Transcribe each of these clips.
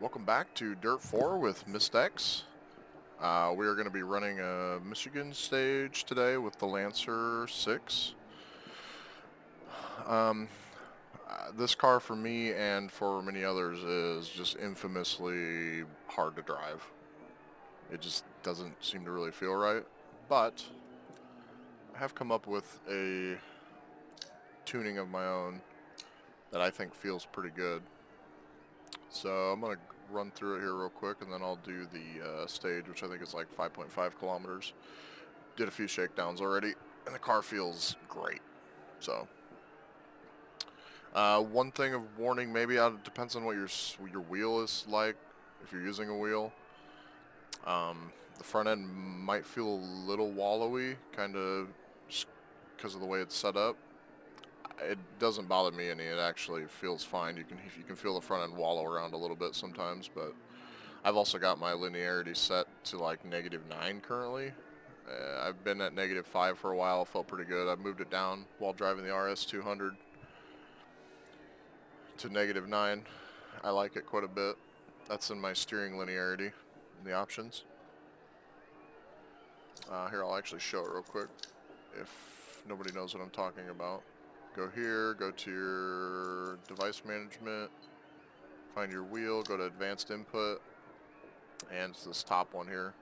Welcome back to DIRT4 with X. We are going to be running a Michigan stage today with the Lancer 6. Um, this car for me and for many others is just infamously hard to drive. It just doesn't seem to really feel right, but I have come up with a tuning of my own that I think feels pretty good. So I'm going to run through it here real quick, and then I'll do the stage, which I think is like 5.5 kilometers. Did a few shakedowns already, and the car feels great. So, one thing of warning, maybe it depends on what your wheel is like. If you're using a wheel, the front end might feel a little wallowy, kind of because of the way it's set up. It doesn't bother me any. It actually feels fine. You can feel the front end wallow around a little bit sometimes, but I've also got my linearity set to like -9 currently. I've been at -5 for a while. Felt pretty good. I moved it down while driving the RS200 to -9. I like it quite a bit. That's in my steering linearity in the options. Here, I'll actually show it real quick if nobody knows what I'm talking about. Go here, go to your device management, find your wheel, go to advanced input, and it's this top one here.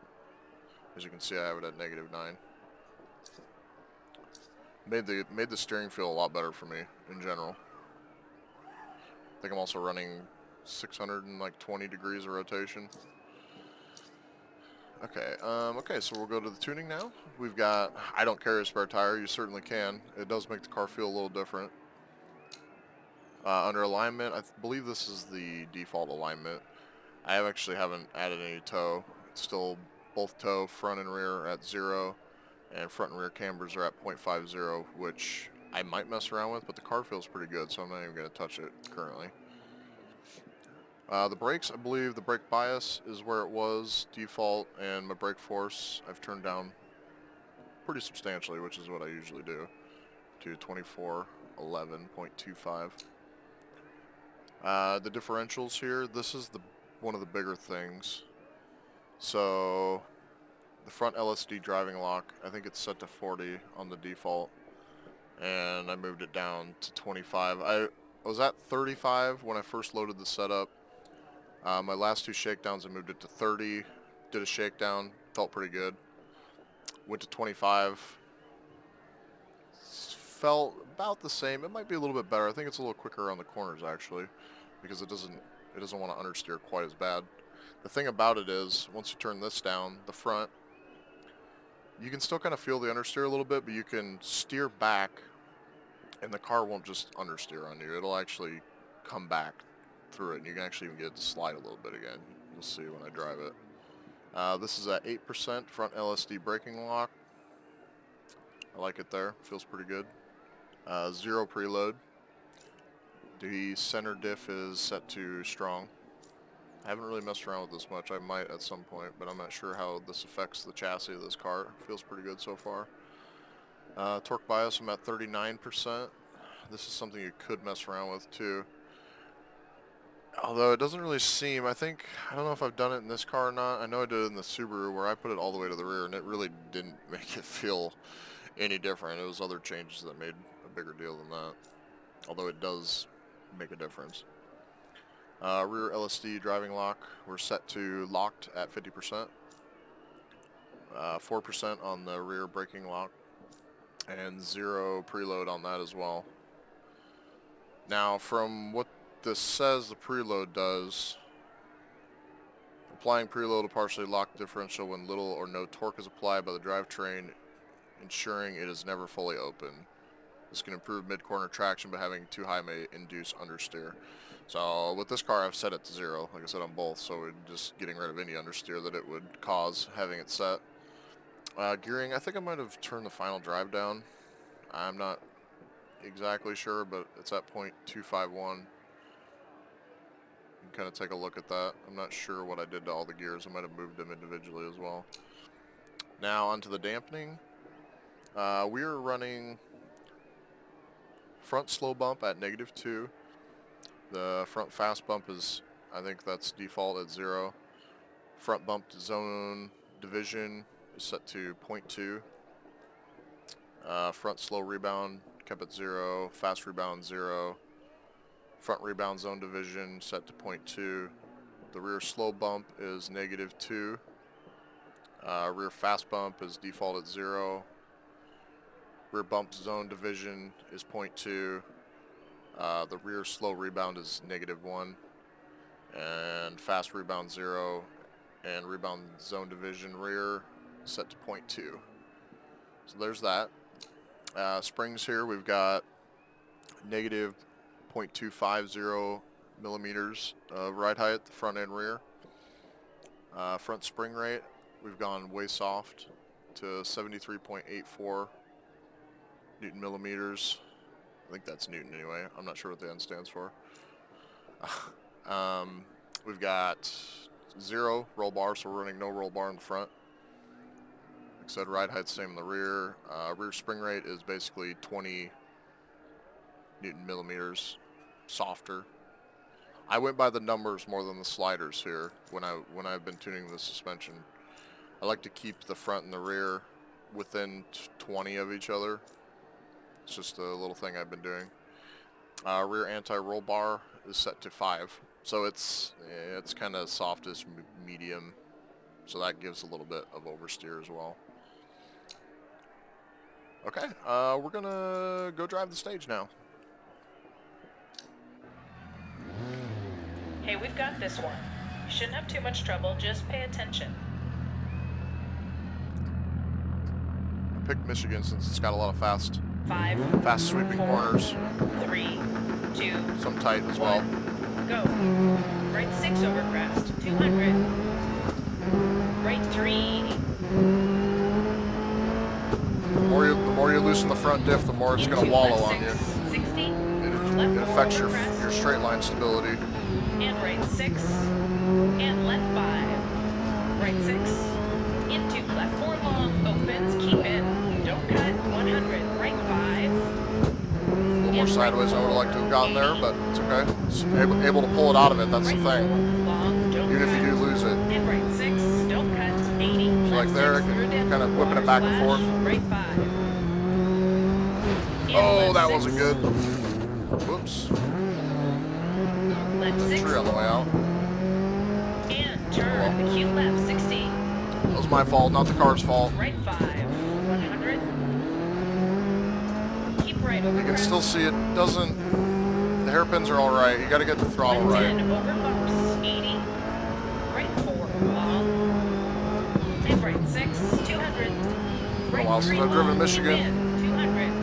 As you can see, I have it at -9. Made the steering feel a lot better for me in general. I think I'm also running 620 degrees of rotation. Okay, so we'll go to the tuning now. We've got, I don't carry a spare tire, you certainly can. It does make the car feel a little different. Under alignment, I believe this is the default alignment. I haven't added any toe. It's still both toe, front and rear at 0, and front and rear cambers are at 0.50, which I might mess around with, but the car feels pretty good, so I'm not even going to touch it currently. The brakes, I believe the brake bias is where it was default, and my brake force I've turned down pretty substantially, which is what I usually do, to 2411.25. The differentials here, this is one of the bigger things. So the front LSD driving lock, I think it's set to 40 on the default, and I moved it down to 25. I was at 35 when I first loaded the setup. My last two shakedowns, I moved it to 30, did a shakedown, felt pretty good. Went to 25, felt about the same. It might be a little bit better. I think it's a little quicker around the corners actually, because it doesn't want to understeer quite as bad. The thing about it is, once you turn this down, the front, you can still kind of feel the understeer a little bit, but you can steer back, and the car won't just understeer on you. It'll actually come back through it, and you can actually even get it to slide a little bit again. You'll see when I drive it. This is at 8% front LSD braking lock. I like it there. Feels pretty good. 0 preload. The center diff is set to strong. I haven't really messed around with this much. I might at some point, but I'm not sure how this affects the chassis of this car. Feels pretty good so far. Torque bias, I'm at 39%. This is something you could mess around with too. Although it doesn't really seem, I don't know if I've done it in this car or not. I know I did it in the Subaru where I put it all the way to the rear, and it really didn't make it feel any different. It was other changes that made a bigger deal than that. Although it does make a difference. Rear LSD driving lock, we're set to locked at 50%. 4% on the rear braking lock, and 0 preload on that as well. Now, from what this says the preload does, applying preload will partially lock the differential when little or no torque is applied by the drivetrain, ensuring it is never fully open. This can improve mid-corner traction, but having too high may induce understeer. So with this car, I've set it to 0, like I said, on both, so we're just getting rid of any understeer that it would cause having it set. Gearing, I think I might have turned the final drive down. I'm not exactly sure, but it's at 0.251. You can kind of take a look at that. I'm not sure what I did to all the gears. I might have moved them individually as well. Now onto the dampening. We are running front slow bump at -2. The front fast bump is I think that's default at 0. Front bump zone division is set to 0.2. Front slow rebound kept at 0. Fast rebound 0. Front rebound zone division set to 0.2. The rear slow bump is -2. Rear fast bump is default at 0. Rear bump zone division is 0.2. The rear slow rebound is -1. And fast rebound 0. And rebound zone division rear set to 0.2. So there's that. Springs here, we've got -0.250 millimeters of ride height, front and rear. Front spring rate, we've gone way soft to 73.84 Newton millimeters. I think that's Newton anyway. I'm not sure what the N stands for. We've got 0 roll bar, so we're running no roll bar in the front. Like I said, ride height's same in the rear. Rear spring rate is basically 20 Newton millimeters softer. I went by the numbers more than the sliders here when I've been tuning the suspension. I like to keep the front and the rear within 20 of each other. It's just a little thing I've been doing. Rear anti-roll bar is set to 5, so it's kind of softest medium, so that gives a little bit of oversteer as well. Okay, we're gonna go drive the stage now. Hey, we've got this one. You shouldn't have too much trouble, just pay attention. I picked Michigan since it's got a lot of fast 5, sweeping 4, corners. 3, 2, Some tight as well. go. Right 6 over crest, 200. Right 3. The more you loosen the front diff, the more it's going to wallow on you. 60. It affects your straight line stability. And right 6. And left 5. Right 6. Into left 4 long. Opens. Keep in. Don't cut. 100. Right 5. A little more sideways than I would have liked to have gotten there, but it's okay. It's able to pull it out of it, that's the thing. Even if you do lose it. And right 6. Don't cut. 80. So like there, I can kind of whipping it back and forth. Right 5. Oh, that wasn't good. Whoops. Left 6. Tree on the way out. And turn. The Q left 60. That was my fault, not the car's fault. Right 5. 100. Keep right over. You can still see it doesn't. The hairpins are all right. You got to get the throttle left right. 10 over bumps. 80. Right 4 long. And right 6. 200. Been a while since I've driven Michigan. In, 200.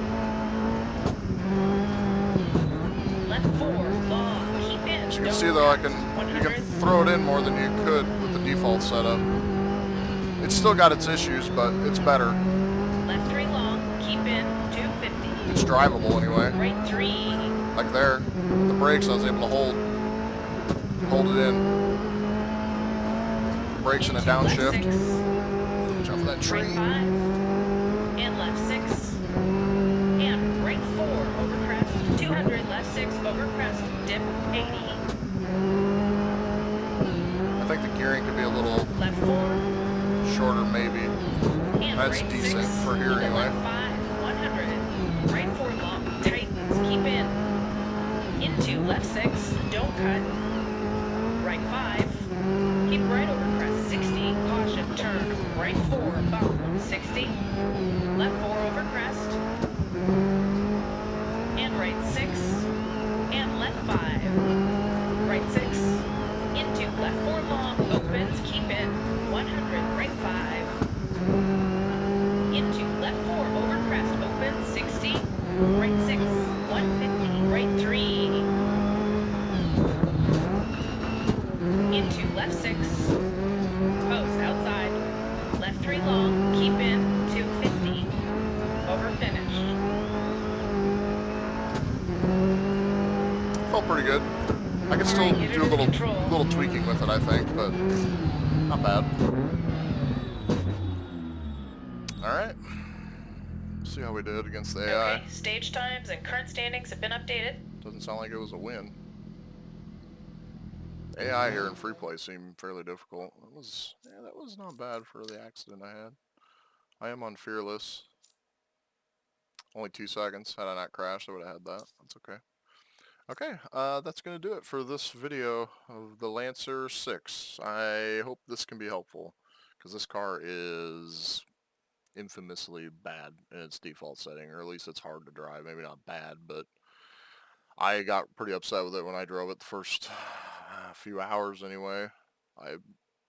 Left 4 long. Keep in. As you can see though, you can throw it in more than you could with the default setup. It's still got its issues, but it's better. Left 3 long. Keep in. 250. It's drivable anyway. Right 3. Like there, with the brakes I was able to hold it in. Brakes in a downshift. Jump that tree. Right 5. And left 6. And right 4 over crest. 200. Left 6 over crest. Dip 80. I think the gearing could be a little Left 4. shorter maybe. And That's right decent 6. for here anyway. Left 5. 100. Right 4 long. Tightens. Keep in. Into left 6. Don't cut. Right 5. Keep right over crest. 60. Caution. Turn. Right 4. Bump. 60. Left 4 over crest. And right 6. And left 5. Right 6. Into left 4 long. Opens. Keep in. 100. Right 5. Into left 4 over crest. Opens. 60. Right 6. 150. Right 3. Into left 6. Post outside. Left 3 long. Keep in. 250. Over finish. Felt pretty good. I could still do a little tweaking with it, I think, but not bad. Alright. See how we did against the AI. Okay, stage times and current standings have been updated. Doesn't sound like it was a win. AI here in free play seemed fairly difficult. That was not bad for the accident I had. I am on Fearless. Only 2 seconds. Had I not crashed, I would have had that. That's okay. Okay, that's going to do it for this video of the Lancer 6. I hope this can be helpful, because this car is infamously bad in its default setting, or at least it's hard to drive. Maybe not bad, but I got pretty upset with it when I drove it the first few hours anyway. I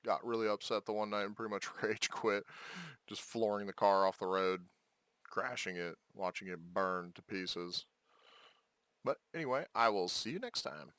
got really upset the one night and pretty much rage quit, just flooring the car off the road, crashing it, watching it burn to pieces. But anyway, I will see you next time.